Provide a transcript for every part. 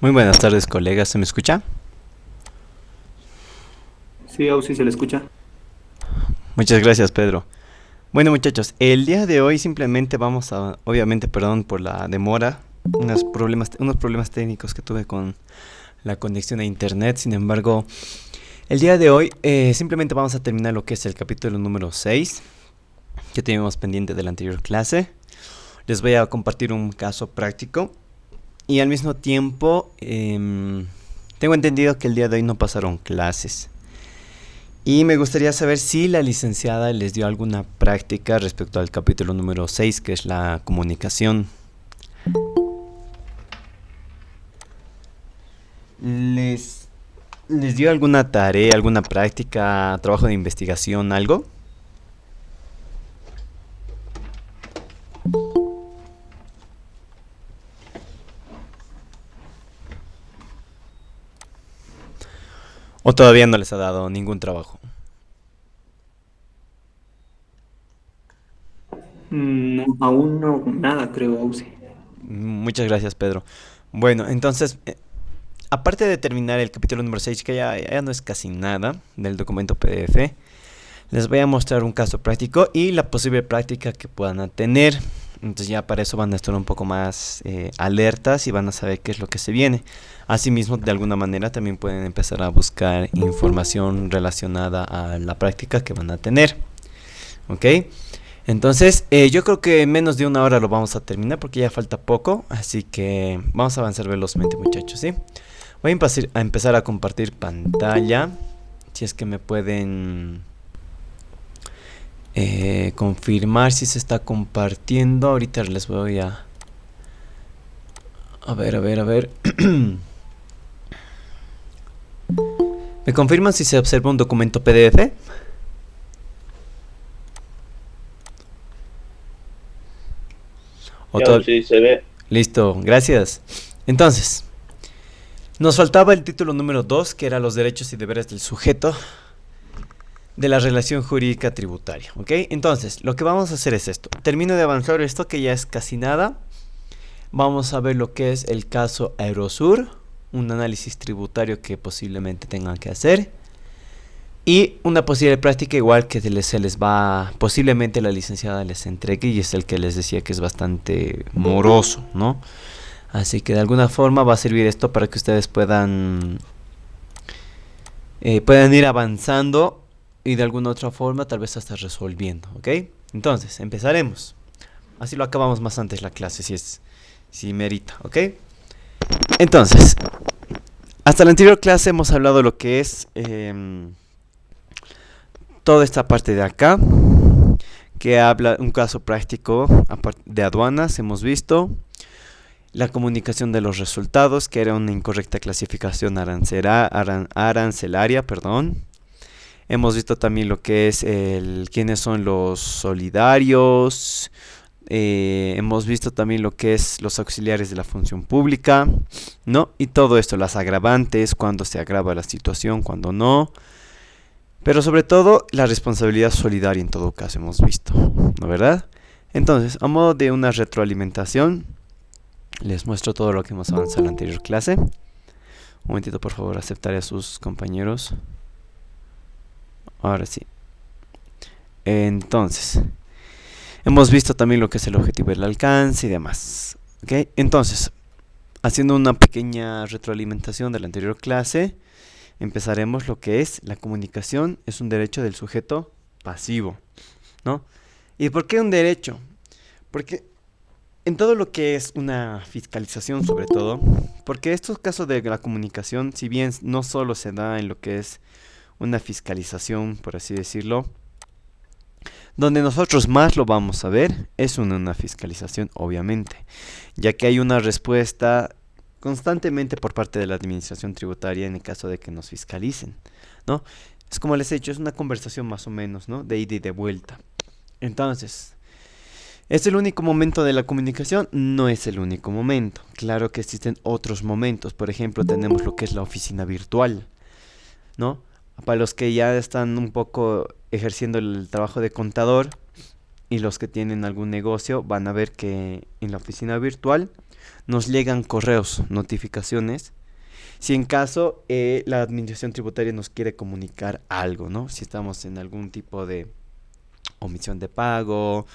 Muy buenas tardes, colegas. ¿Se me escucha? Sí, Ausi se le escucha. Muchas gracias, Pedro. Bueno, muchachos, el día de hoy simplemente vamos a, obviamente, perdón por la demora, unos problemas técnicos que tuve con la conexión a internet. Sin embargo, el día de hoy simplemente vamos a terminar lo que es el capítulo número 6 que teníamos pendiente de la anterior clase. Les voy a compartir un caso práctico y al mismo tiempo tengo entendido que el día de hoy no pasaron clases. Y me gustaría saber si la licenciada les dio alguna práctica respecto al capítulo número 6, que es la comunicación. ¿Les, les dio alguna tarea, alguna práctica, trabajo de investigación, algo? ¿O todavía no les ha dado ningún trabajo? No, aún no, nada, creo, Ausi. Muchas gracias, Pedro. Bueno, entonces, aparte de terminar el capítulo número 6, que ya no es casi nada del documento PDF, les voy a mostrar un caso práctico y la posible práctica que puedan tener. Entonces ya para eso van a estar un poco más alertas y van a saber qué es lo que se viene. Asimismo, de alguna manera también pueden empezar a buscar información relacionada a la práctica que van a tener. ¿Ok? Entonces, yo creo que en menos de una hora lo vamos a terminar porque ya falta poco. Así que vamos a avanzar velozmente, muchachos, ¿sí? Voy a empezar a compartir pantalla. Si es que me pueden confirmar si se está compartiendo. Ahorita les voy a... A ver. ¿Me confirman si se observa un documento PDF? ¿O Ya, todo... sí, se ve. Listo, gracias. Entonces, nos faltaba el título número 2, que era los derechos y deberes del sujeto de la relación jurídica tributaria, ¿ok? Entonces, lo que vamos a hacer es esto. Termino de avanzar esto, que ya es casi nada. Vamos a ver lo que es el caso Aerosur, un análisis tributario que posiblemente tengan que hacer. Y una posible práctica igual que se les va, posiblemente la licenciada les entregue, y es el que les decía que es bastante moroso, ¿no? Así que de alguna forma va a servir esto para que ustedes puedan ir avanzando y de alguna otra forma tal vez hasta resolviendo, ¿ok? Entonces, empezaremos. Así lo acabamos más antes la clase, si merita, ¿ok? Entonces, hasta la anterior clase hemos hablado de lo que es toda esta parte de acá, que habla un caso práctico de aduanas, hemos visto. La comunicación de los resultados, que era una incorrecta clasificación arancelaria, perdón. Hemos visto también lo que es quiénes son los solidarios. Hemos visto también lo que es los auxiliares de la función pública, ¿no? Y todo esto, las agravantes, cuando se agrava la situación, cuando no. Pero sobre todo la responsabilidad solidaria en todo caso hemos visto, ¿no verdad? Entonces, a modo de una retroalimentación, les muestro todo lo que hemos avanzado en la anterior clase. Un momentito, por favor, aceptaré a sus compañeros. Ahora sí. Entonces, hemos visto también lo que es el objetivo, el alcance y demás. ¿Ok? Entonces, haciendo una pequeña retroalimentación de la anterior clase, empezaremos lo que es la comunicación es un derecho del sujeto pasivo, ¿no? ¿Y por qué un derecho? Porque en todo lo que es una fiscalización sobre todo, porque estos casos de la comunicación, si bien no solo se da en lo que es una fiscalización, por así decirlo, donde nosotros más lo vamos a ver es una fiscalización, obviamente, ya que hay una respuesta constantemente por parte de la administración tributaria en el caso de que nos fiscalicen, ¿no? Es como les he dicho, es una conversación más o menos, ¿no? De ida y de vuelta. Entonces, ¿es el único momento de la comunicación? No es el único momento. Claro que existen otros momentos. Por ejemplo, tenemos lo que es la oficina virtual, ¿no? Para los que ya están un poco ejerciendo el trabajo de contador y los que tienen algún negocio van a ver que en la oficina virtual nos llegan correos, notificaciones, si en caso la administración tributaria nos quiere comunicar algo, ¿no? Si estamos en algún tipo de omisión de pago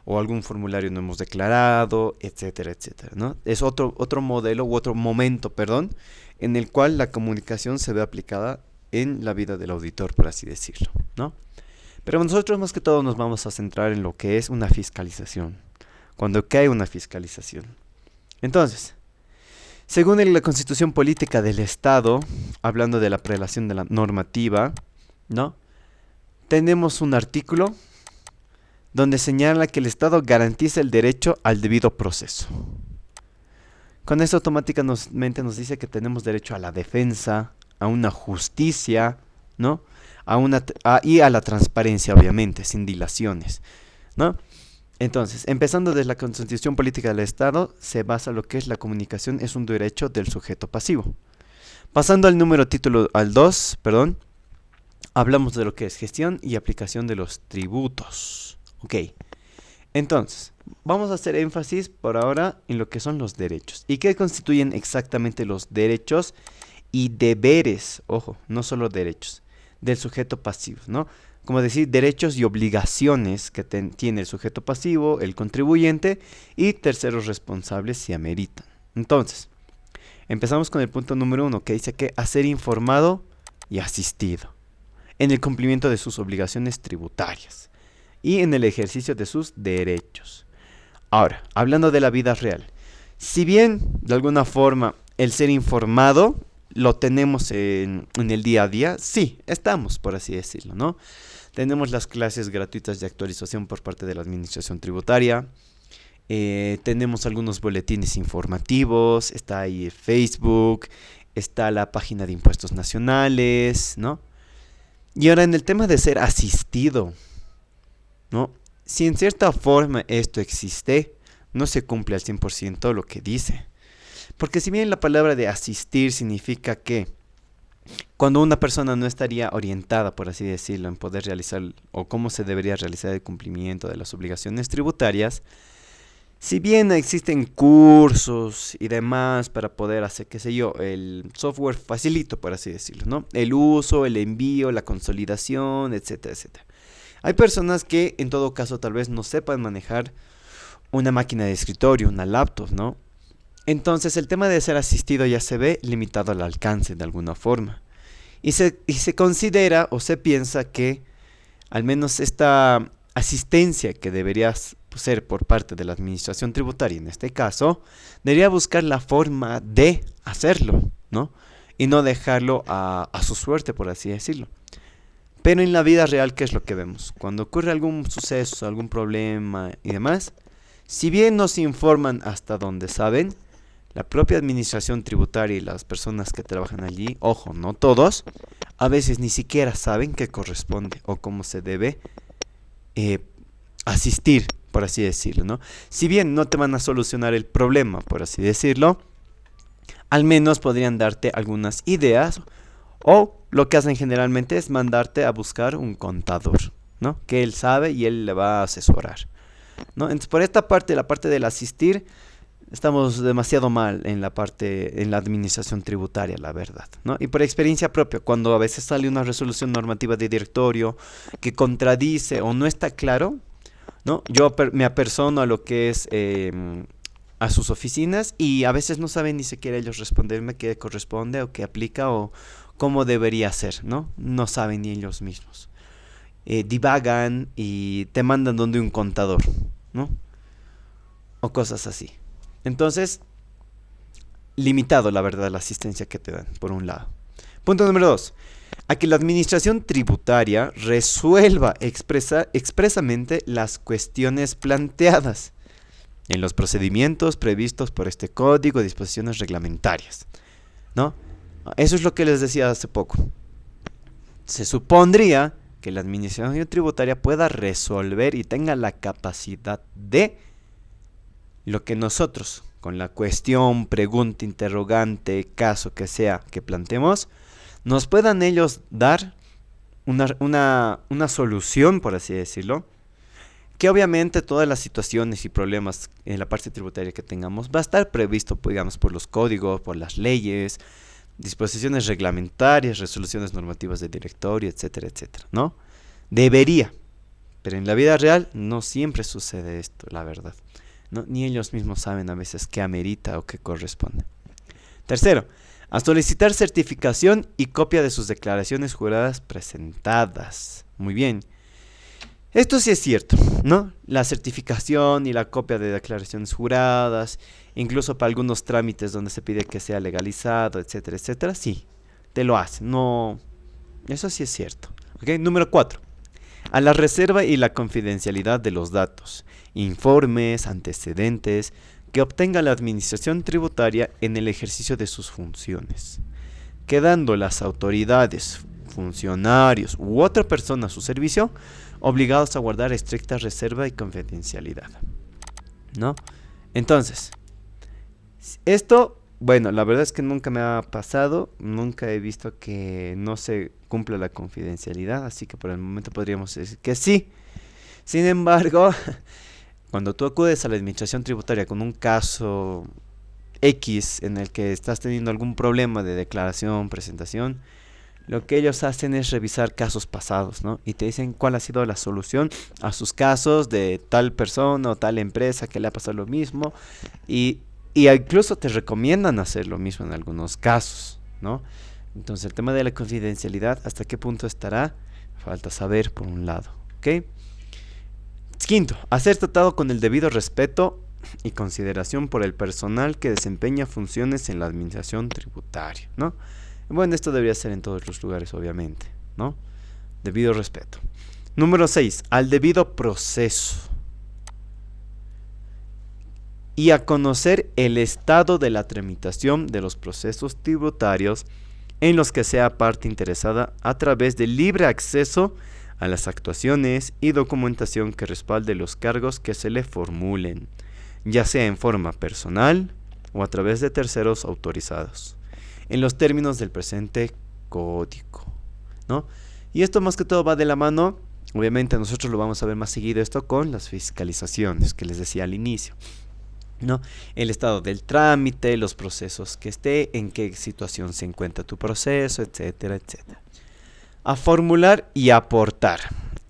o algún formulario no hemos declarado, etcétera, etcétera, ¿no? Es otro modelo u otro momento, perdón, en el cual la comunicación se ve aplicada en la vida del auditor, por así decirlo, ¿no? Pero nosotros más que todo nos vamos a centrar en lo que es una fiscalización, cuando cae una fiscalización. Entonces, según la Constitución Política del Estado, hablando de la prelación de la normativa, ¿no? Tenemos un artículo donde señala que el Estado garantiza el derecho al debido proceso. Con eso automáticamente nos dice que tenemos derecho a la defensa, a una justicia, ¿no? Y a la transparencia, obviamente, sin dilaciones, ¿no? Entonces, empezando desde la Constitución Política del Estado, se basa lo que es la comunicación, es un derecho del sujeto pasivo. Pasando al título 2, hablamos de lo que es gestión y aplicación de los tributos. Ok, entonces, vamos a hacer énfasis por ahora en lo que son los derechos. ¿Y qué constituyen exactamente los derechos y deberes? Ojo, no solo derechos, del sujeto pasivo, ¿no? Como decir, derechos y obligaciones que tiene el sujeto pasivo, el contribuyente y terceros responsables si ameritan. Entonces, empezamos con el punto número 1, que dice que a ser informado y asistido en el cumplimiento de sus obligaciones tributarias y en el ejercicio de sus derechos. Ahora, hablando de la vida real, si bien de alguna forma el ser informado lo tenemos en el día a día, sí, estamos, por así decirlo, ¿no? Tenemos las clases gratuitas de actualización por parte de la administración tributaria, tenemos algunos boletines informativos, está ahí Facebook, está la página de impuestos nacionales, ¿no? Y ahora en el tema de ser asistido, ¿no? Si en cierta forma esto existe, no se cumple al 100% lo que dice. Porque si bien la palabra de asistir significa que cuando una persona no estaría orientada, por así decirlo, en poder realizar o cómo se debería realizar el cumplimiento de las obligaciones tributarias, si bien existen cursos y demás para poder hacer, qué sé yo, el software facilito, por así decirlo, ¿no? El uso, el envío, la consolidación, etcétera, etcétera. Hay personas que en todo caso tal vez no sepan manejar una máquina de escritorio, una laptop, ¿no? Entonces el tema de ser asistido ya se ve limitado al alcance de alguna forma. Y se considera o se piensa que al menos esta asistencia que debería ser por parte de la administración tributaria en este caso, debería buscar la forma de hacerlo, ¿no? Y no dejarlo a su suerte, por así decirlo. Pero en la vida real, ¿qué es lo que vemos? Cuando ocurre algún suceso, algún problema y demás, si bien nos informan hasta donde saben, la propia administración tributaria y las personas que trabajan allí, ojo, no todos, a veces ni siquiera saben qué corresponde o cómo se debe asistir, por así decirlo, ¿no? Si bien no te van a solucionar el problema, por así decirlo, al menos podrían darte algunas ideas O lo que hacen generalmente es mandarte a buscar un contador, ¿no? Que él sabe y él le va a asesorar, ¿no? Entonces, por esta parte, la parte del asistir, estamos demasiado mal en la parte, en la administración tributaria, la verdad, ¿no? Y por experiencia propia, cuando a veces sale una resolución normativa de directorio que contradice o no está claro, ¿no? Yo me apersono a lo que es a sus oficinas y a veces no saben ni siquiera ellos responderme qué corresponde o qué aplica o cómo debería ser, ¿no? No saben ni ellos mismos. Divagan y te mandan donde un contador, ¿no? O cosas así. Entonces, limitado, la verdad, la asistencia que te dan, por un lado. Punto número 2. A que la administración tributaria resuelva expresamente las cuestiones planteadas en los procedimientos previstos por este código de disposiciones reglamentarias, ¿no? Eso es lo que les decía hace poco. Se supondría que la administración tributaria pueda resolver y tenga la capacidad de lo que nosotros, con la cuestión, pregunta, interrogante, caso que sea que planteemos, nos puedan ellos dar una solución, por así decirlo, que obviamente todas las situaciones y problemas en la parte tributaria que tengamos va a estar previsto, digamos, por los códigos, por las leyes, disposiciones reglamentarias, resoluciones normativas de directorio, etcétera, etcétera, ¿no? Debería, pero en la vida real no siempre sucede esto, la verdad, ¿no? Ni ellos mismos saben a veces qué amerita o qué corresponde. Tercero, a solicitar certificación y copia de sus declaraciones juradas presentadas. Muy bien. Esto sí es cierto, ¿no? La certificación y la copia de declaraciones juradas, incluso para algunos trámites donde se pide que sea legalizado, etcétera, etcétera, sí, te lo hacen. No, eso sí es cierto. ¿Okay? Número 4. A la reserva y la confidencialidad de los datos, informes, antecedentes que obtenga la administración tributaria en el ejercicio de sus funciones, quedando las autoridades, funcionarios u otra persona a su servicio obligados a guardar estricta reserva y confidencialidad, ¿no? Entonces, esto, bueno, la verdad es que nunca me ha pasado, nunca he visto que no se cumpla la confidencialidad, así que por el momento podríamos decir que sí. Sin embargo, cuando tú acudes a la administración tributaria con un caso X en el que estás teniendo algún problema de declaración, presentación, lo que ellos hacen es revisar casos pasados, ¿no? Y te dicen cuál ha sido la solución a sus casos de tal persona o tal empresa que le ha pasado lo mismo. Y incluso te recomiendan hacer lo mismo en algunos casos, ¿no? Entonces el tema de la confidencialidad, ¿hasta qué punto estará? Falta saber por un lado, ¿ok? Quinto, hacer tratado con el debido respeto y consideración por el personal que desempeña funciones en la administración tributaria, ¿no? Bueno, esto debería ser en todos los lugares, obviamente, ¿no? Debido respeto. Número 6. Al debido proceso. Y a conocer el estado de la tramitación de los procesos tributarios en los que sea parte interesada a través del libre acceso a las actuaciones y documentación que respalde los cargos que se le formulen, ya sea en forma personal o a través de terceros autorizados, en los términos del presente código, ¿no? Y esto más que todo va de la mano, obviamente nosotros lo vamos a ver más seguido esto con las fiscalizaciones que les decía al inicio, ¿no? El estado del trámite, los procesos que esté, en qué situación se encuentra tu proceso, etcétera, etcétera. A formular y aportar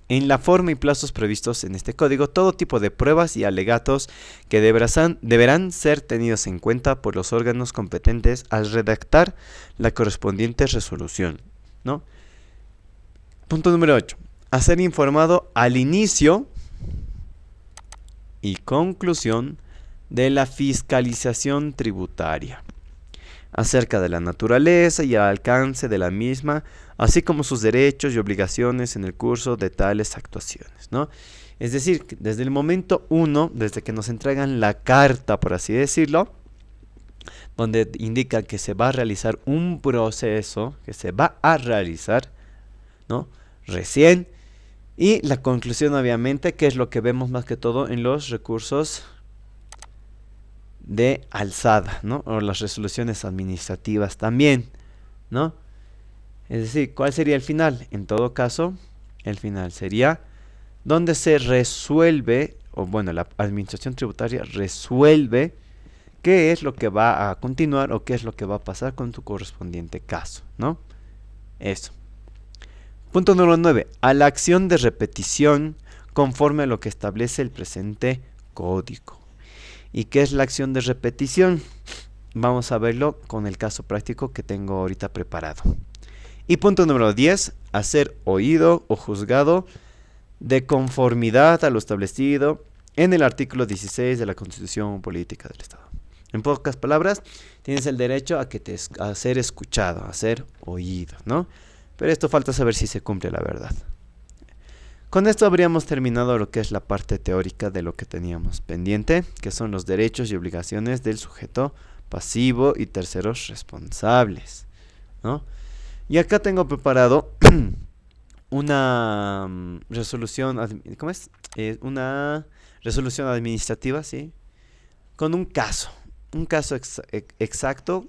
en la forma y plazos previstos en este código todo tipo de pruebas y alegatos que deberán ser tenidos en cuenta por los órganos competentes al redactar la correspondiente resolución, ¿no? Punto número 8. A ser informado al inicio y conclusión de la fiscalización tributaria, acerca de la naturaleza y alcance de la misma, así como sus derechos y obligaciones en el curso de tales actuaciones, ¿no? Es decir, desde el momento 1, desde que nos entregan la carta, por así decirlo, donde indica que se va a realizar un proceso, que se va a realizar, ¿no? Recién, y la conclusión obviamente, que es lo que vemos más que todo en los recursos de alzada, ¿no? O las resoluciones administrativas también, ¿no? Es decir, ¿cuál sería el final? En todo caso, el final sería donde se resuelve, o bueno, la administración tributaria resuelve qué es lo que va a continuar o qué es lo que va a pasar con tu correspondiente caso, ¿no? Eso. Punto número 9. A la acción de repetición conforme a lo que establece el presente código. ¿Y qué es la acción de repetición? Vamos a verlo con el caso práctico que tengo ahorita preparado. Y punto número 10. A ser oído o juzgado de conformidad a lo establecido en el artículo 16 de la Constitución Política del Estado. En pocas palabras, tienes el derecho a ser escuchado, a ser oído, ¿no? Pero esto falta saber si se cumple la verdad. Con esto habríamos terminado lo que es la parte teórica de lo que teníamos pendiente, que son los derechos y obligaciones del sujeto pasivo y terceros responsables, ¿no? Y acá tengo preparado una resolución, ¿cómo es? Una resolución administrativa, ¿sí? Con un caso exacto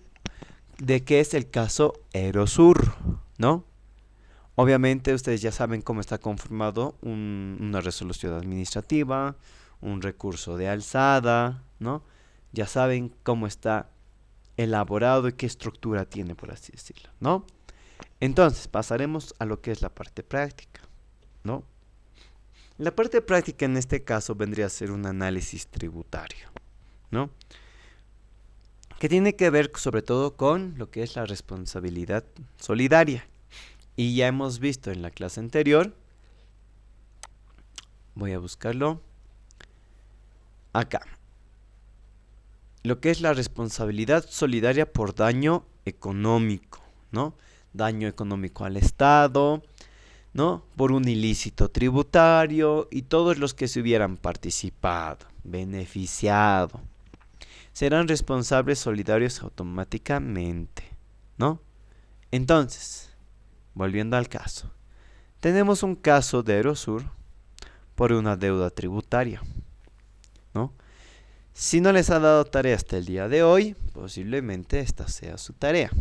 de qué es el caso Erosur, ¿no? Obviamente ustedes ya saben cómo está conformado una resolución administrativa, un recurso de alzada, ¿no? Ya saben cómo está elaborado y qué estructura tiene, por así decirlo, ¿no? Entonces, pasaremos a lo que es la parte práctica, ¿no? La parte práctica en este caso vendría a ser un análisis tributario, ¿no? Que tiene que ver sobre todo con lo que es la responsabilidad solidaria. Y ya hemos visto en la clase anterior, voy a buscarlo acá, lo que es la responsabilidad solidaria por daño económico, ¿no? Daño económico al Estado, ¿no? Por un ilícito tributario y todos los que se hubieran participado, beneficiado, serán responsables solidarios automáticamente, ¿no? Entonces, volviendo al caso, tenemos un caso de Erosur por una deuda tributaria, ¿no? Si no les ha dado tarea hasta el día de hoy, posiblemente esta sea su tarea,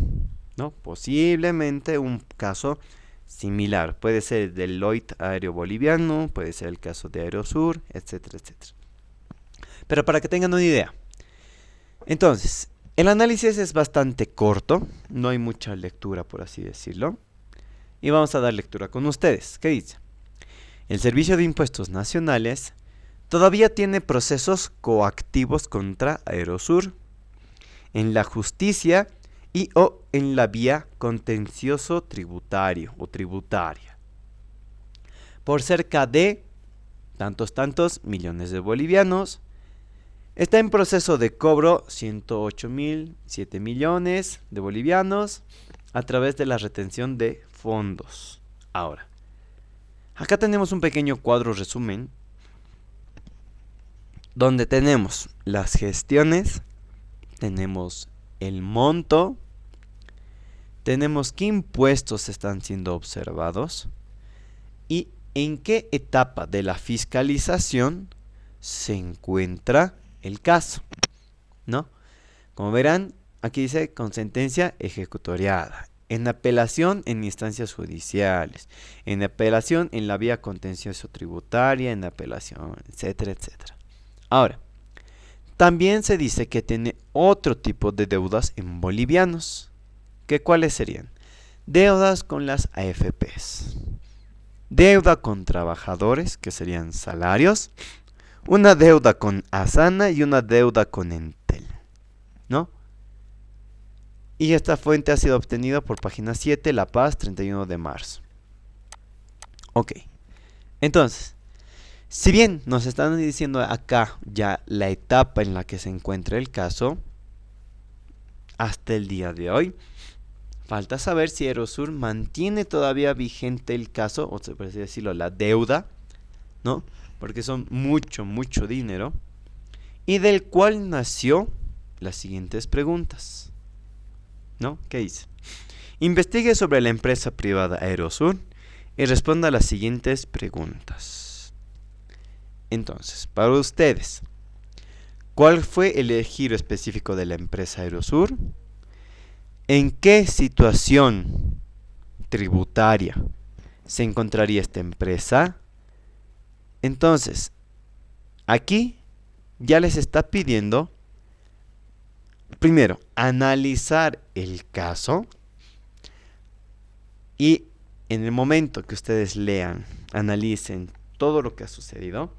¿no? Posiblemente un caso similar. Puede ser el del Lloyd Aéreo Boliviano, puede ser el caso de Aerosur, etcétera, etcétera. Pero para que tengan una idea. Entonces, el análisis es bastante corto, no hay mucha lectura, por así decirlo. Y vamos a dar lectura con ustedes. ¿Qué dice? El Servicio de Impuestos Nacionales todavía tiene procesos coactivos contra Aerosur en la justicia y o en la vía contencioso tributario o tributaria por cerca de tantos millones de bolivianos. Está en proceso de cobro 108.007 millones de bolivianos a través de la retención de fondos. Ahora, acá tenemos un pequeño cuadro resumen donde tenemos las gestiones, tenemos el monto, tenemos qué impuestos están siendo observados y en qué etapa de la fiscalización se encuentra el caso, ¿no? Como verán, aquí dice con sentencia ejecutoriada, en apelación en instancias judiciales, en apelación en la vía contencioso tributaria, en apelación, etcétera, etcétera. Ahora, también se dice que tiene otro tipo de deudas en bolivianos. ¿Qué cuáles serían? Deudas con las AFPs, deuda con trabajadores, que serían salarios, una deuda con Asana y una deuda con Entel, ¿no? Y esta fuente ha sido obtenida por página 7, La Paz, 31 de marzo. Ok, entonces, si bien nos están diciendo acá ya la etapa en la que se encuentra el caso, hasta el día de hoy, falta saber si Erosur mantiene todavía vigente el caso, o se puede decirlo, la deuda, ¿no? Porque son mucho dinero, y del cual nació las siguientes preguntas, ¿no? ¿Qué dice? Investigue sobre la empresa privada Aerosur y responda a las siguientes preguntas. Entonces, para ustedes, ¿cuál fue el giro específico de la empresa Aerosur? ¿En qué situación tributaria se encontraría esta empresa? Entonces, aquí ya les está pidiendo, primero, analizar el caso y en el momento que ustedes lean, analicen todo lo que ha sucedido,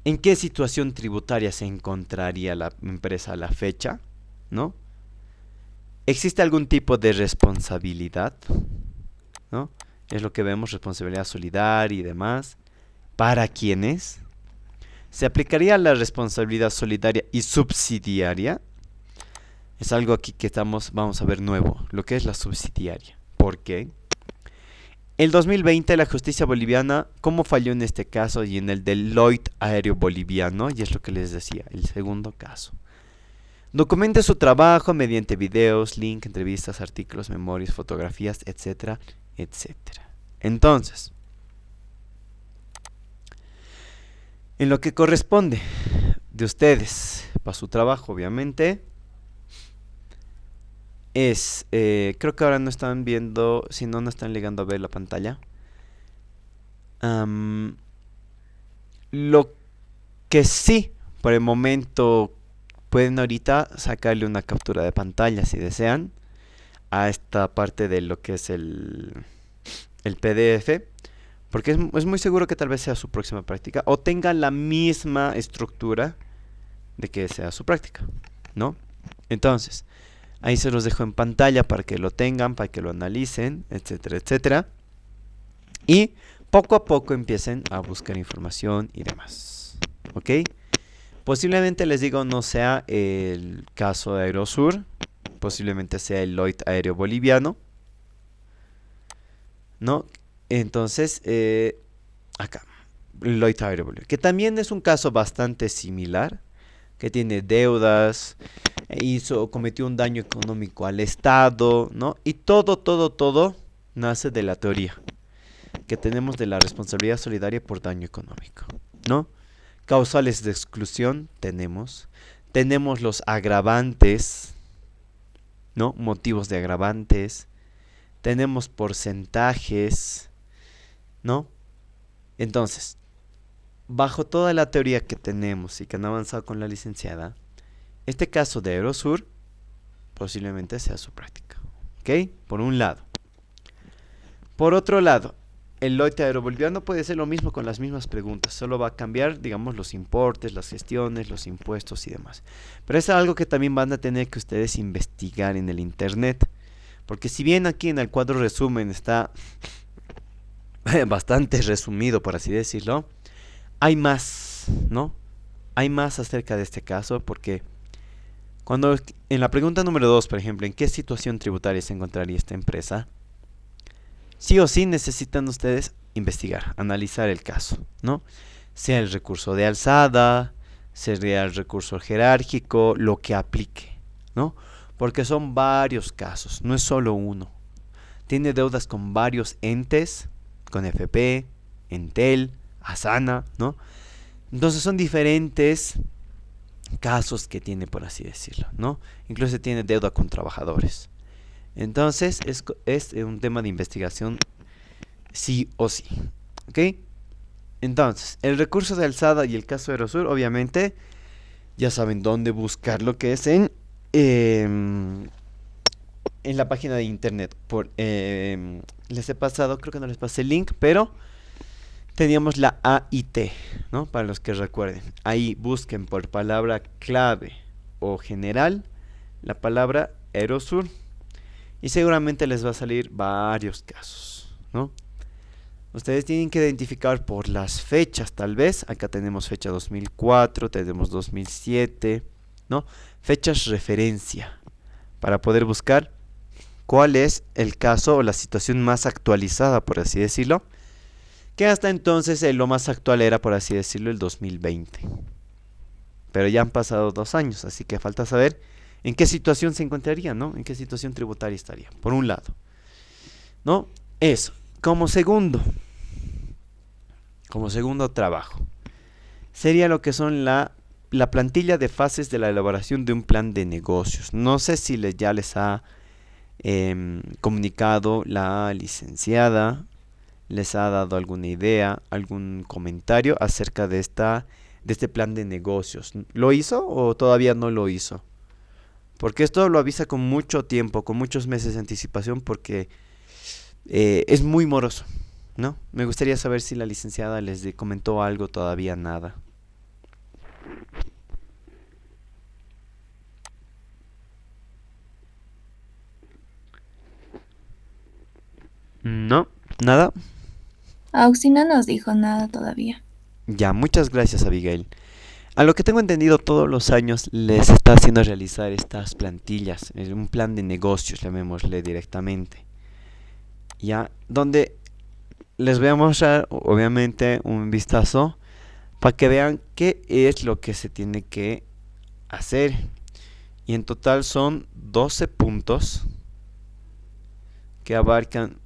en qué situación tributaria se encontraría la empresa a la fecha, ¿no? ¿Existe algún tipo de responsabilidad? ¿No? Es lo que vemos, responsabilidad solidaria y demás. ¿Para quiénes? ¿Se aplicaría la responsabilidad solidaria y subsidiaria? Es algo aquí que vamos a ver nuevo, lo que es la subsidiaria. ¿Por qué? El 2020 la justicia boliviana, ¿cómo falló en este caso y en el Deloitte Aéreo Boliviano? Y es lo que les decía, el segundo caso. Documente su trabajo mediante videos, link, entrevistas, artículos, memorias, fotografías, etcétera, etcétera. Entonces, en lo que corresponde de ustedes para su trabajo, obviamente, es, creo que ahora no están viendo, si no, no están llegando a ver la pantalla. Lo que sí, por el momento, pueden ahorita sacarle una captura de pantalla si desean a esta parte de lo que es el PDF, porque es muy seguro que tal vez sea su próxima práctica o tenga la misma estructura de que sea su práctica, ¿no? Entonces, ahí se los dejo en pantalla para que lo tengan, para que lo analicen, etcétera, etcétera. Y poco a poco empiecen a buscar información y demás, ¿ok? Posiblemente les digo no sea el caso de Aerosur, posiblemente sea el Deloitte Aéreo Boliviano, ¿no? Entonces, acá, Deloitte Aéreo Boliviano, que también es un caso bastante similar, que tiene deudas, cometió un daño económico al Estado, ¿no? Y todo nace de la teoría que tenemos de la responsabilidad solidaria por daño económico, ¿no? Causales de exclusión tenemos los agravantes, ¿no? Motivos de agravantes, tenemos porcentajes, ¿no? Entonces, bajo toda la teoría que tenemos y que han avanzado con la licenciada, este caso de Aerosur posiblemente sea su práctica, ¿ok? Por un lado. Por otro lado, el Deloitte Aéreo Boliviano puede ser lo mismo con las mismas preguntas, solo va a cambiar, digamos, los importes, las gestiones, los impuestos y demás. Pero es algo que también van a tener que ustedes investigar en el internet, porque si bien aquí en el cuadro resumen está bastante resumido, por así decirlo, hay más, ¿no? Hay más acerca de este caso, porque cuando en la pregunta número 2, por ejemplo, ¿en qué situación tributaria se encontraría esta empresa? Sí o sí necesitan ustedes investigar, analizar el caso, ¿no? Sea el recurso de alzada, sea el recurso jerárquico, lo que aplique, ¿no? Porque son varios casos, no es solo uno. Tiene deudas con varios entes, con FP, Entel, Asana, ¿no? Entonces son diferentes casos que tiene, por así decirlo, ¿no? Incluso tiene deuda con trabajadores. Entonces es un tema de investigación sí o sí, ¿ok? Entonces, el recurso de alzada y el caso de Aerosur, obviamente, ya saben dónde buscar lo que es en la página de internet. Les he pasado, creo que no les pasé el link, pero teníamos la AIT, ¿no? Para los que recuerden. Ahí busquen por palabra clave o general la palabra Aerosur. Y seguramente les va a salir varios casos, ¿no? Ustedes tienen que identificar por las fechas, tal vez. Acá tenemos fecha 2004, tenemos 2007, ¿no? Fechas referencia para poder buscar cuál es el caso o la situación más actualizada, por así decirlo. Que hasta entonces lo más actual era, por así decirlo, el 2020. Pero ya han pasado 2 años, así que falta saber en qué situación se encontraría, ¿no? En qué situación tributaria estaría, por un lado, ¿no? Eso. Como segundo trabajo, sería lo que son la plantilla de fases de la elaboración de un plan de negocios. No sé si ya les ha comunicado la licenciada? ¿Les ha dado alguna idea, algún comentario acerca de este plan de negocios? ¿Lo hizo o todavía no lo hizo? Porque esto lo avisa con mucho tiempo, con muchos meses de anticipación, porque es muy moroso, ¿no? Me gustaría saber si la licenciada comentó algo, todavía nada. No, nada. Auxi no nos dijo nada todavía. Ya, muchas gracias, Abigail. A lo que tengo entendido, todos los años les está haciendo realizar estas plantillas, un plan de negocios, llamémosle directamente. Ya, donde les voy a mostrar, obviamente, un vistazo para que vean qué es lo que se tiene que hacer. Y en total son 12 puntos que abarcan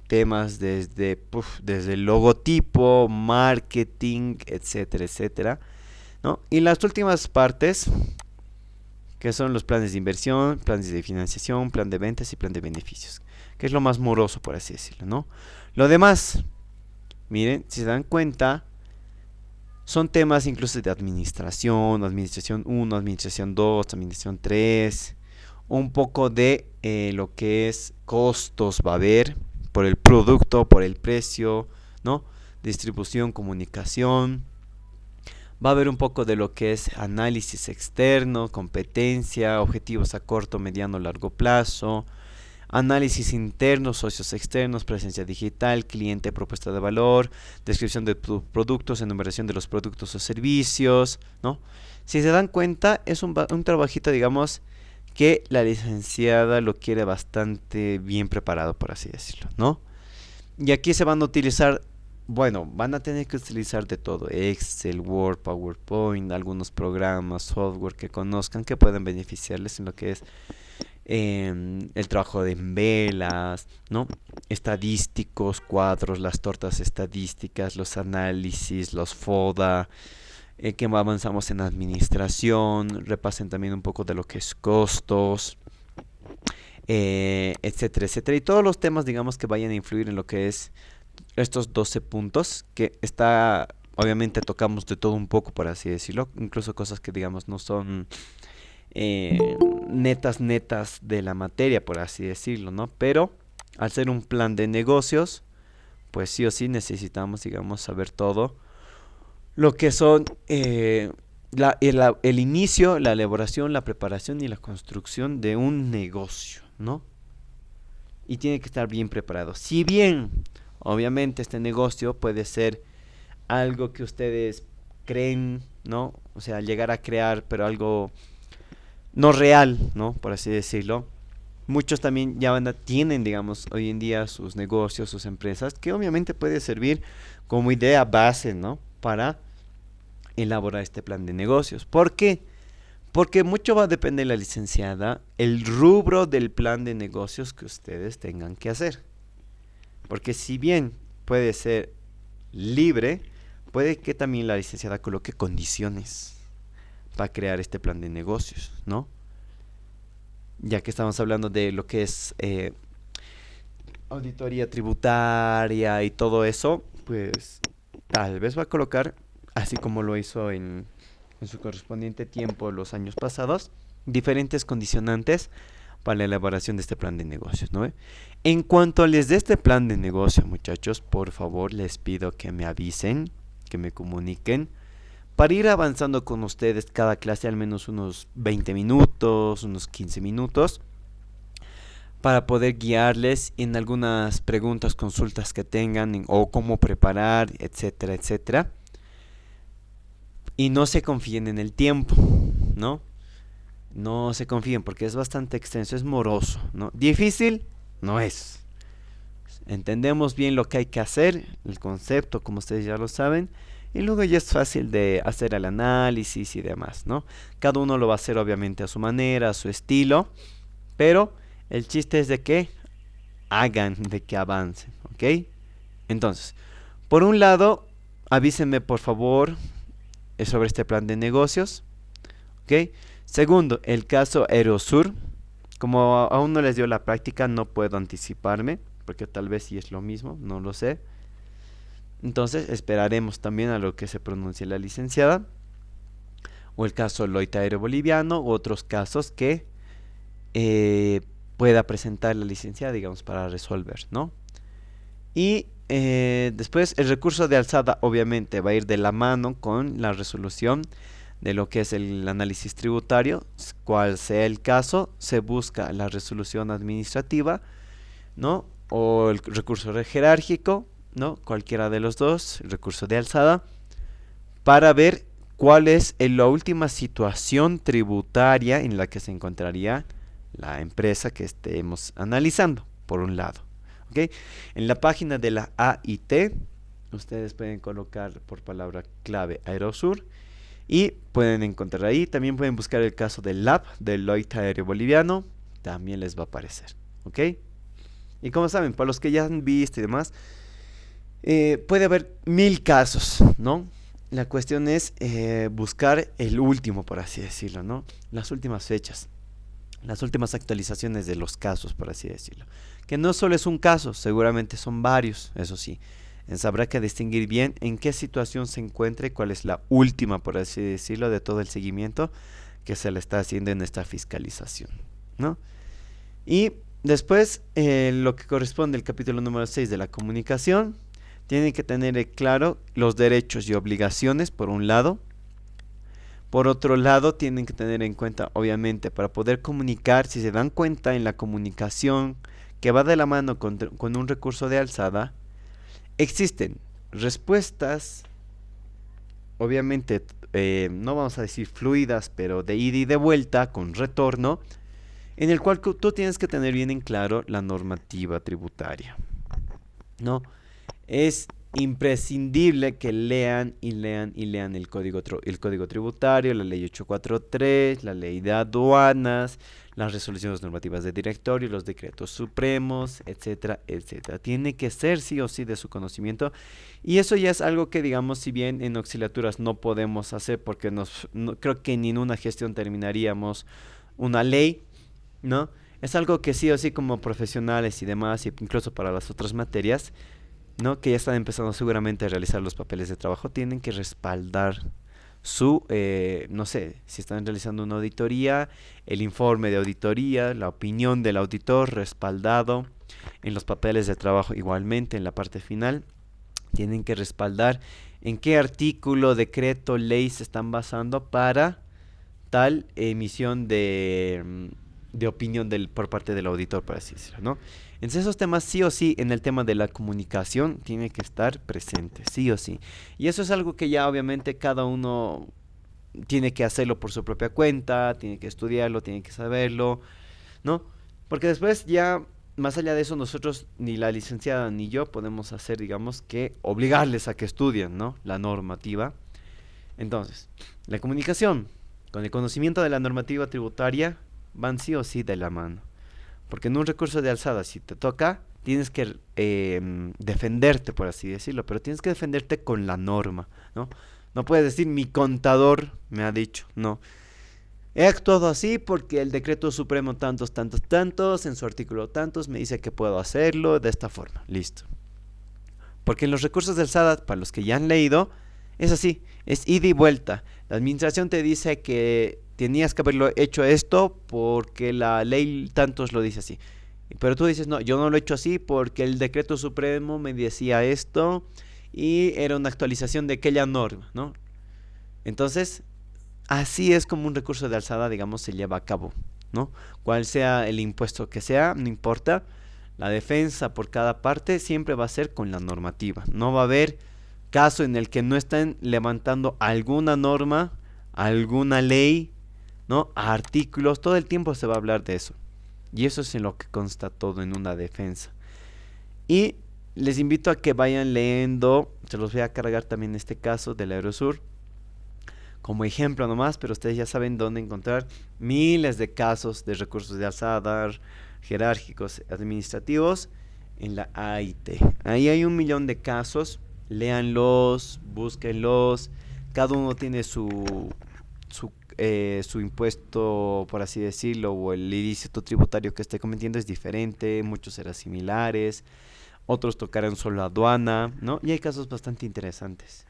temas desde el logotipo, marketing, etcétera, etcétera, ¿no? Y las últimas partes, que son los planes de inversión, planes de financiación, plan de ventas y plan de beneficios, que es lo más moroso, por así decirlo, ¿no? Lo demás, miren, si se dan cuenta, son temas incluso de administración, administración 1, administración 2, administración 3, un poco de lo que es costos va a haber por el producto, por el precio, ¿no? Distribución, comunicación. Va a haber un poco de lo que es análisis externo, competencia, objetivos a corto, mediano, largo plazo, análisis interno, socios externos, presencia digital, cliente, propuesta de valor, descripción de productos, enumeración de los productos o servicios, ¿no? Si se dan cuenta, es un trabajito, digamos, que la licenciada lo quiere bastante bien preparado, por así decirlo, ¿no? Y aquí se van a utilizar, bueno, van a tener que utilizar de todo: Excel, Word, PowerPoint, algunos programas, software que conozcan que pueden beneficiarles en lo que es el trabajo de velas, ¿no? Estadísticos, cuadros, las tortas estadísticas, los análisis, los FODA, que avanzamos en administración, repasen también un poco de lo que es costos, etcétera, etcétera. Y todos los temas, digamos, que vayan a influir en lo que es estos 12 puntos, que está, obviamente tocamos de todo un poco, por así decirlo, incluso cosas que, digamos, no son netas de la materia, por así decirlo, ¿no? Pero al ser un plan de negocios, pues sí o sí necesitamos, digamos, saber todo lo que son el inicio, la elaboración, la preparación y la construcción de un negocio, ¿no? Y tiene que estar bien preparado. Si bien, obviamente, este negocio puede ser algo que ustedes creen, ¿no? O sea, llegar a crear, pero algo no real, ¿no? Por así decirlo. Muchos también tienen, digamos, hoy en día sus negocios, sus empresas, que obviamente puede servir como idea base, ¿no? Para elaborar este plan de negocios. ¿Por qué? Porque mucho va a depender de la licenciada, el rubro del plan de negocios que ustedes tengan que hacer. Porque si bien puede ser libre, puede que también la licenciada coloque condiciones para crear este plan de negocios, ¿no? Ya que estamos hablando de lo que es auditoría tributaria y todo eso, pues tal vez va a colocar, así como lo hizo en su correspondiente tiempo los años pasados, diferentes condicionantes para la elaboración de este plan de negocios, ¿no? En cuanto les dé este plan de negocio, muchachos, por favor les pido que me avisen, que me comuniquen, para ir avanzando con ustedes cada clase al menos unos 20 minutos, unos 15 minutos, para poder guiarles en algunas preguntas, consultas que tengan, o cómo preparar, etcétera, etcétera. Y no se confíen en el tiempo, ¿no? No se confíen porque es bastante extenso, es moroso, ¿no? Difícil no es. Entendemos bien lo que hay que hacer, el concepto, como ustedes ya lo saben, y luego ya es fácil de hacer el análisis y demás, ¿no? Cada uno lo va a hacer obviamente a su manera, a su estilo, pero el chiste es de que hagan, de que avancen, ¿ok? Entonces, por un lado, avísenme por favor sobre este plan de negocios, ¿ok? Segundo, el caso Aerosur, Como aún no les dio la práctica, no puedo anticiparme, porque tal vez sí es lo mismo, no lo sé. Entonces esperaremos también a lo que se pronuncie la licenciada, o el caso Loita Boliviano, u otros casos que pueda presentar la licenciada, digamos, para resolver, ¿no? Y después el recurso de alzada obviamente va a ir de la mano con la resolución de lo que es el análisis tributario. Cual sea el caso, se busca la resolución administrativa, ¿no? O el recurso jerárquico, ¿no? Cualquiera de los dos, el recurso de alzada, para ver cuál es la última situación tributaria en la que se encontraría la empresa que estemos analizando, por un lado. ¿Okay? En la página de la AIT, ustedes pueden colocar por palabra clave Aerosur y pueden encontrar ahí. También pueden buscar el caso del LAB, del Loita Aéreo Boliviano, también les va a aparecer. ¿Ok? Y como saben, para los que ya han visto y demás, puede haber 1000 casos, ¿no? La cuestión es buscar el último, por así decirlo, ¿no? Las últimas fechas, las últimas actualizaciones de los casos, por así decirlo. Que no solo es un caso, seguramente son varios, eso sí. Habrá que distinguir bien en qué situación se encuentra y cuál es la última, por así decirlo, de todo el seguimiento que se le está haciendo en esta fiscalización, ¿no? Y después, lo que corresponde al capítulo número 6 de la comunicación, tienen que tener claro los derechos y obligaciones, por un lado. Por otro lado, tienen que tener en cuenta, obviamente, para poder comunicar, si se dan cuenta en la comunicación que va de la mano con un recurso de alzada, existen respuestas, obviamente, no vamos a decir fluidas, pero de ida y de vuelta, con retorno, en el cual tú tienes que tener bien en claro la normativa tributaria, ¿no? Es imprescindible que lean el código tributario, la ley 843, la ley de aduanas, las resoluciones normativas de directorio, los decretos supremos, etcétera, etcétera. Tiene que ser sí o sí de su conocimiento, y eso ya es algo que, digamos, si bien en auxiliaturas no podemos hacer porque creo que ni en una gestión terminaríamos una ley, ¿no? Es algo que sí o sí como profesionales y demás, y incluso para las otras materias, ¿no? Que ya están empezando seguramente a realizar los papeles de trabajo, tienen que respaldar su, no sé, si están realizando una auditoría, el informe de auditoría, la opinión del auditor respaldado en los papeles de trabajo, igualmente en la parte final, tienen que respaldar en qué artículo, decreto, ley se están basando para tal emisión de opinión por parte del auditor, por así decirlo, ¿no? Entonces esos temas sí o sí en el tema de la comunicación tiene que estar presente, sí o sí. Y eso es algo que ya obviamente cada uno tiene que hacerlo por su propia cuenta, tiene que estudiarlo, tiene que saberlo, ¿no? Porque después ya, más allá de eso, nosotros, ni la licenciada ni yo, podemos hacer, digamos, que obligarles a que estudien, ¿no? La normativa. Entonces, la comunicación con el conocimiento de la normativa tributaria van sí o sí de la mano. Porque en un recurso de alzada, si te toca, tienes que defenderte, por así decirlo, pero tienes que defenderte con la norma, ¿no? No puedes decir, mi contador me ha dicho, no. He actuado así porque el decreto supremo tantos, tantos, tantos, en su artículo tantos, me dice que puedo hacerlo de esta forma, listo. Porque en los recursos de alzada, para los que ya han leído, es así, es ida y vuelta. La administración te dice que tenías que haberlo hecho esto porque la ley tantos lo dice así. Pero tú dices, no, yo no lo he hecho así porque el decreto supremo me decía esto y era una actualización de aquella norma, ¿no? Entonces, así es como un recurso de alzada, digamos, se lleva a cabo, ¿no? Cual sea el impuesto que sea, no importa. La defensa por cada parte siempre va a ser con la normativa. No va a haber caso en el que no estén levantando alguna norma, alguna ley, ¿no? Artículos, todo el tiempo se va a hablar de eso. Y eso es en lo que consta todo en una defensa. Y les invito a que vayan leyendo, se los voy a cargar también este caso del Aerosur como ejemplo nomás, pero ustedes ya saben dónde encontrar miles de casos de recursos de alzada, jerárquicos, administrativos en la AIT. Ahí hay 1.000.000 de casos, léanlos, búsquenlos, cada uno tiene su su impuesto, por así decirlo, o el ilícito tributario que esté cometiendo es diferente, muchos serán similares, otros tocarán solo aduana, ¿no? Y hay casos bastante interesantes,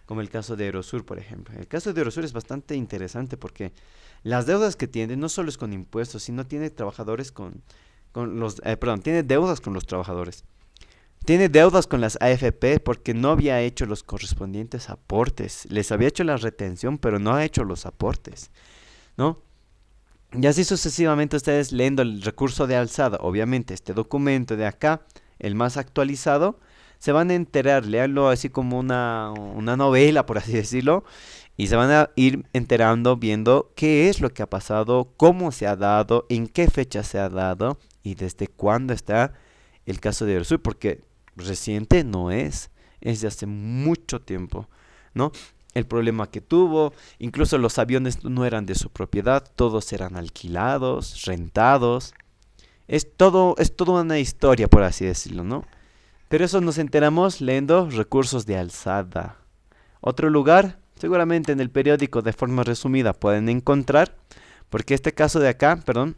como el caso de Eurosur, por ejemplo. El caso de Eurosur es bastante interesante porque las deudas que tiene no solo es con impuestos, sino tiene trabajadores tiene deudas con los trabajadores. Tiene deudas con las AFP porque no había hecho los correspondientes aportes. Les había hecho la retención, pero no ha hecho los aportes, ¿no? Y así sucesivamente ustedes leyendo el recurso de alzada, obviamente este documento de acá, el más actualizado, se van a enterar, léanlo así como una novela, por así decirlo, y se van a ir enterando, viendo qué es lo que ha pasado, cómo se ha dado, en qué fecha se ha dado y desde cuándo está el caso de Eurosur, porque reciente no es de hace mucho tiempo, ¿no? El problema que tuvo, incluso los aviones no eran de su propiedad, todos eran alquilados, rentados. Es toda una historia, por así decirlo, ¿no? Pero eso nos enteramos leyendo recursos de alzada. Otro lugar, seguramente en el periódico de forma resumida pueden encontrar, porque este caso de acá, perdón,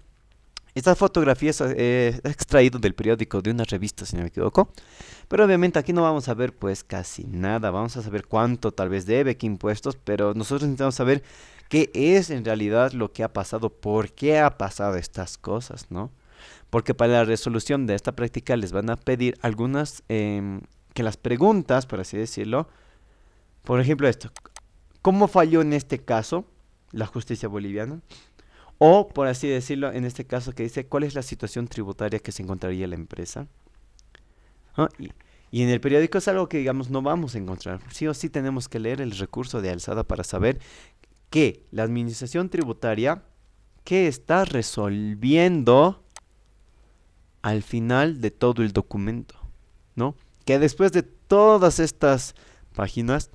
esta fotografía es extraído del periódico de una revista, si no me equivoco. Pero obviamente aquí no vamos a ver pues casi nada. Vamos a saber cuánto tal vez debe, qué impuestos. Pero nosotros necesitamos saber qué es en realidad lo que ha pasado. Por qué ha pasado estas cosas, ¿no? Porque para la resolución de esta práctica les van a pedir algunas, que las preguntas, por así decirlo. Por ejemplo esto. ¿Cómo falló en este caso la justicia boliviana? O, por así decirlo, en este caso que dice, ¿cuál es la situación tributaria que se encontraría la empresa? ¿Ah? Y en el periódico es algo que, digamos, no vamos a encontrar. Sí o sí tenemos que leer el recurso de alzada para saber que la administración tributaria, ¿qué está resolviendo al final de todo el documento? ¿No? Que después de todas estas páginas,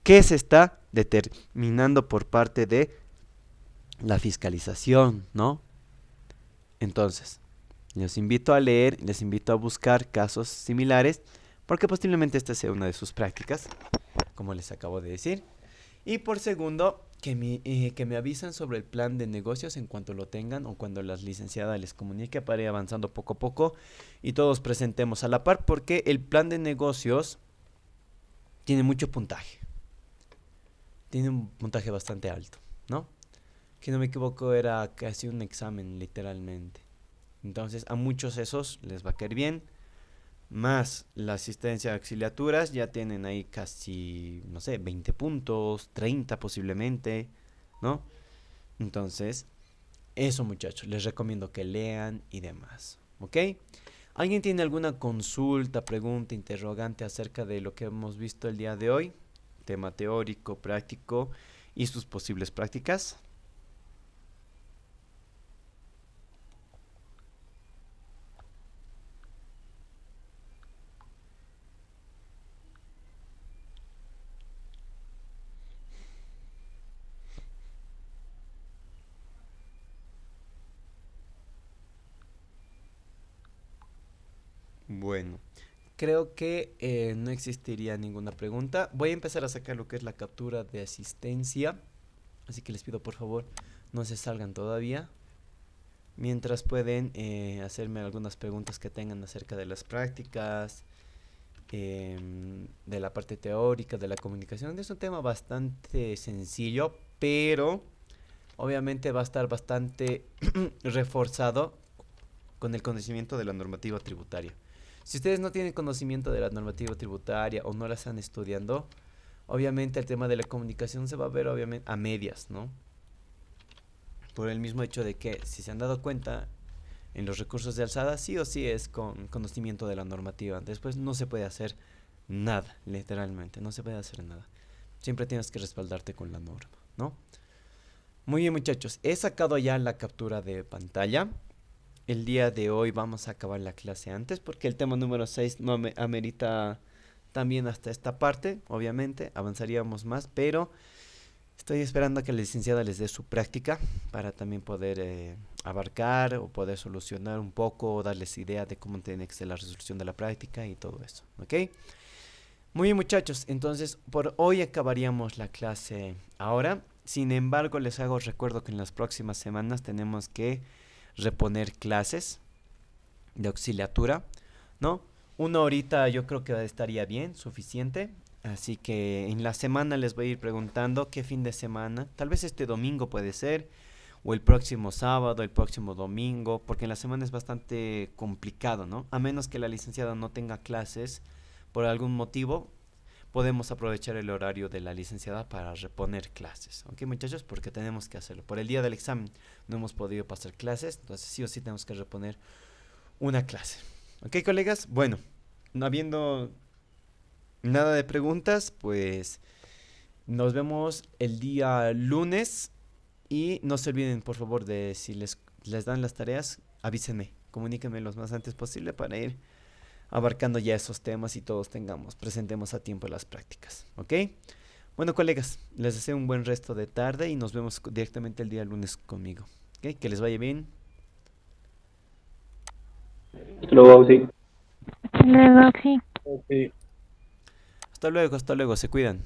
¿qué se está determinando por parte de la fiscalización, ¿no? Entonces, les invito a leer, les invito a buscar casos similares, porque posiblemente esta sea una de sus prácticas, como les acabo de decir. Y por segundo, que me avisen sobre el plan de negocios en cuanto lo tengan o cuando la licenciada les comunique para ir avanzando poco a poco y todos presentemos a la par, porque el plan de negocios tiene mucho puntaje. Tiene un puntaje bastante alto, ¿no? Si no me equivoco era casi un examen literalmente. Entonces a muchos esos les va a caer bien. Más la asistencia a auxiliaturas ya tienen ahí casi, no sé, 20 puntos, 30 posiblemente, ¿no? Entonces, eso muchachos, les recomiendo que lean y demás, ¿ok? ¿Alguien tiene alguna consulta, pregunta, interrogante acerca de lo que hemos visto el día de hoy? Tema teórico, práctico y sus posibles prácticas. Bueno, creo que no existiría ninguna pregunta. Voy a empezar a sacar lo que es la captura de asistencia. Así que les pido por favor no se salgan todavía. Mientras pueden hacerme algunas preguntas que tengan acerca de las prácticas, de la parte teórica, de la comunicación. Es un tema bastante sencillo, pero obviamente va a estar bastante reforzado con el conocimiento de la normativa tributaria. Si ustedes no tienen conocimiento de la normativa tributaria o no la están estudiando, obviamente el tema de la comunicación se va a ver obviamente a medias, ¿no? Por el mismo hecho de que, si se han dado cuenta, en los recursos de alzada sí o sí es con conocimiento de la normativa. Después no se puede hacer nada, literalmente, no se puede hacer nada. Siempre tienes que respaldarte con la norma, ¿no? Muy bien muchachos, he sacado ya la captura de pantalla. El día de hoy vamos a acabar la clase antes porque el tema número 6 no amerita también hasta esta parte. Obviamente avanzaríamos más, pero estoy esperando a que la licenciada les dé su práctica para también poder abarcar o poder solucionar un poco o darles idea de cómo tiene que ser la resolución de la práctica y todo eso, ¿ok? Muy bien muchachos, entonces por hoy acabaríamos la clase ahora. Sin embargo, les hago recuerdo que en las próximas semanas tenemos que reponer clases de auxiliatura, ¿no? Una horita yo creo que estaría bien, suficiente. Así que en la semana les voy a ir preguntando qué fin de semana, tal vez este domingo puede ser, o el próximo sábado, el próximo domingo, porque en la semana es bastante complicado, ¿no? A menos que la licenciada no tenga clases por algún motivo, podemos aprovechar el horario de la licenciada para reponer clases, ¿ok, muchachos? Porque tenemos que hacerlo. Por el día del examen no hemos podido pasar clases, entonces sí o sí tenemos que reponer una clase. ¿Ok, colegas? Bueno, no habiendo nada de preguntas, pues nos vemos el día lunes y no se olviden, por favor, de si les dan las tareas, avísenme, comuníquenme lo más antes posible para ir abarcando ya esos temas y todos presentemos a tiempo las prácticas, ¿ok? Bueno, colegas, les deseo un buen resto de tarde y nos vemos directamente el día lunes conmigo, ¿ok? Que les vaya bien. Hasta luego, Auxi. Luego, sí. Hasta luego, se cuidan.